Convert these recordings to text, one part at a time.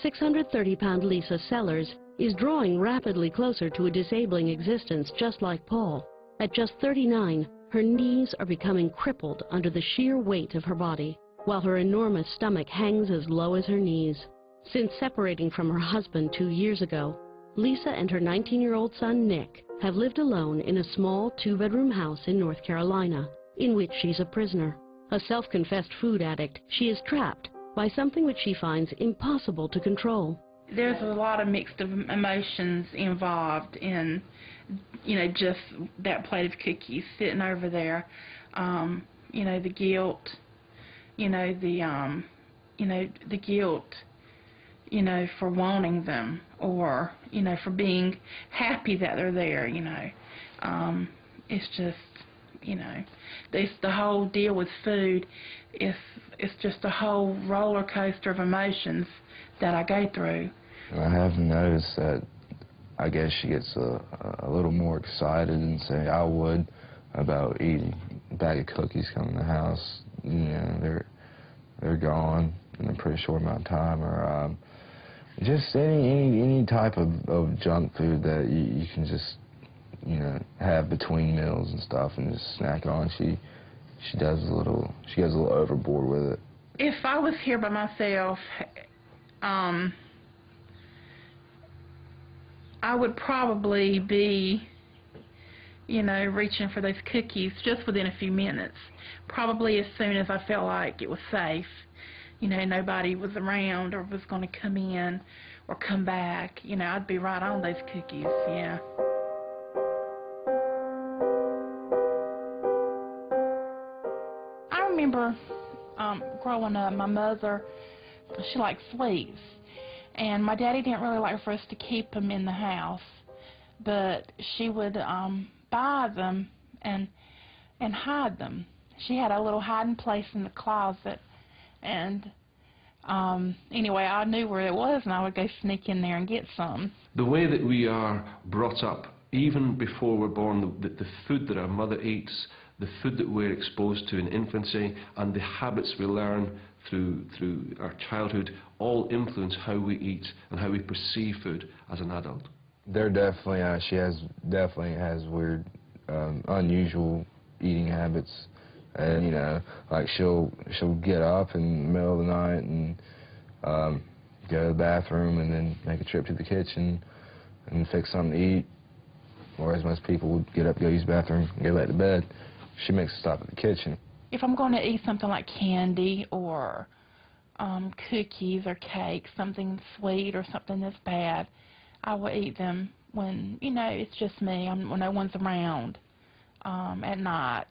630-pound Lisa Sellers is drawing rapidly closer to a disabling existence just like Paul. At just 39, her knees are becoming crippled under the sheer weight of her body, while her enormous stomach hangs as low as her knees. Since separating from her husband 2 years ago, Lisa and her 19-year-old son Nick have lived alone in a small 2-bedroom house in North Carolina, in which she's a prisoner. A self-confessed food addict, she is trapped by something which she finds impossible to control. There's a lot of mixed emotions involved in, just that plate of cookies sitting over there. The guilt, the guilt, for wanting them, or, for being happy that they're there, It's just, the whole deal with food it's just a whole roller coaster of emotions that I go through. I have noticed that I guess she gets a little more excited than, say, I would about eating a bag of cookies coming to the house. They're gone in a pretty short amount of time, or just any type of junk food that you can just have between meals and stuff and just snack on. She gets a little overboard with it. If I was here by myself, I would probably be, reaching for those cookies just within a few minutes. Probably as soon as I felt like it was safe, nobody was around or was going to come in or come back, I'd be right on those cookies, yeah. I remember growing up, my mother, she liked sweets. And my daddy didn't really like for us to keep them in the house, but she would buy them and hide them. She had a little hiding place in the closet, and anyway, I knew where it was, and I would go sneak in there and get some. The way that we are brought up, even before we're born, the food that our mother eats, the food that we're exposed to in infancy, and the habits we learn through our childhood, all influence how we eat and how we perceive food as an adult. They're definitely, she definitely has weird, unusual eating habits, and like she'll get up in the middle of the night and go to the bathroom and then make a trip to the kitchen and fix something to eat. Whereas most people would get up, go use the bathroom, and go back to bed. She makes a stop at the kitchen. If I'm going to eat something like candy or cookies or cake, something sweet or something that's bad, I will eat them when, it's just me, when no one's around at night.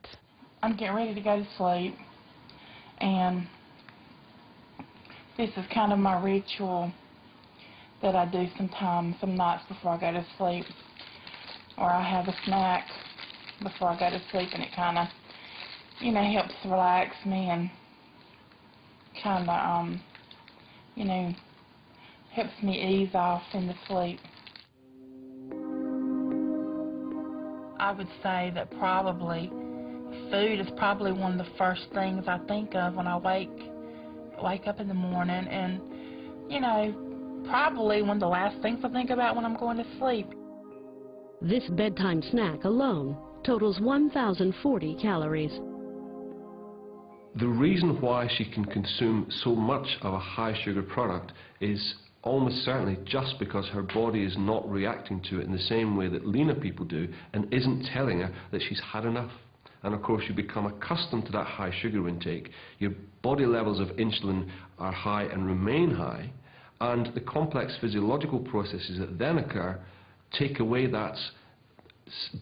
I'm getting ready to go to sleep, and this is kind of my ritual that I do sometimes, some nights before I go to sleep, or I have a snack before I go to sleep, and it kind of helps relax me and kind of, helps me ease off into sleep. I would say that probably food is probably one of the first things I think of when I wake up in the morning, and, probably one of the last things I think about when I'm going to sleep. This bedtime snack alone totals 1,040 calories. The reason why she can consume so much of a high-sugar product is almost certainly just because her body is not reacting to it in the same way that leaner people do and isn't telling her that she's had enough. And of course you become accustomed to that high sugar intake. Your body levels of insulin are high and remain high, and the complex physiological processes that then occur take away that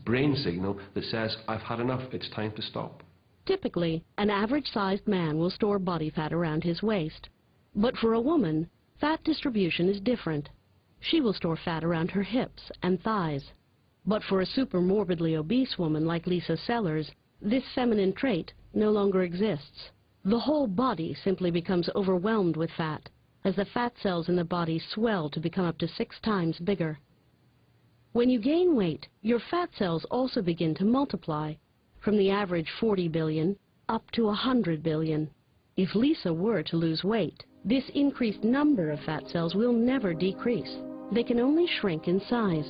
brain signal that says, I've had enough, it's time to stop. Typically, an average-sized man will store body fat around his waist. But for a woman, fat distribution is different. She will store fat around her hips and thighs. But for a super-morbidly obese woman like Lisa Sellers, this feminine trait no longer exists. The whole body simply becomes overwhelmed with fat, as the fat cells in the body swell to become up to 6 times bigger. When you gain weight, your fat cells also begin to multiply, from the average 40 billion up to 100 billion. If Lisa were to lose weight, This increased number of fat cells will never decrease. They can only shrink in size.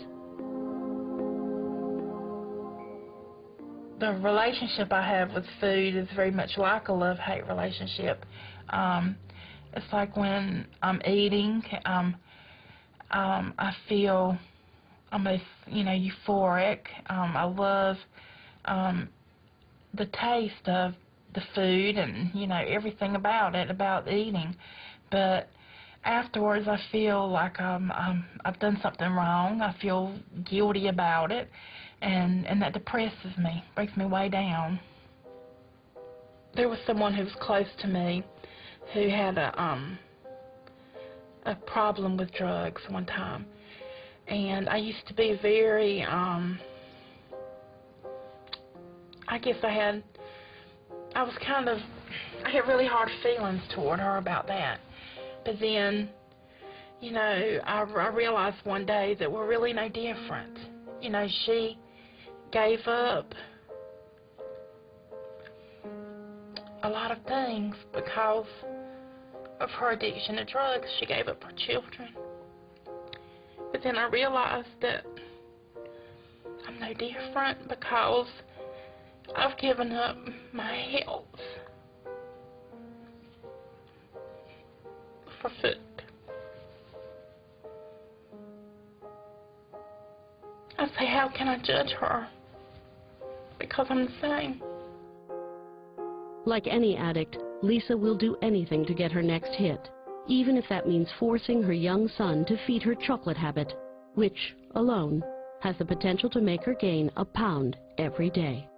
The relationship I have with food is very much like a love-hate relationship. It's like when I'm eating, I feel almost, euphoric. I love the taste of the food and, everything about it, about eating. But afterwards, I feel like I've done something wrong. I feel guilty about it, and that depresses me, breaks me way down. There was someone who was close to me who had a problem with drugs one time, and I used to be very, I had really hard feelings toward her about that. But then, I realized one day that we're really no different. She gave up a lot of things because of her addiction to drugs. She gave up her children. But then I realized that I'm no different because I've given up my health for food. I say, how can I judge her? Because I'm the same. Like any addict, Lisa will do anything to get her next hit, even if that means forcing her young son to feed her chocolate habit, which, alone, has the potential to make her gain a pound every day.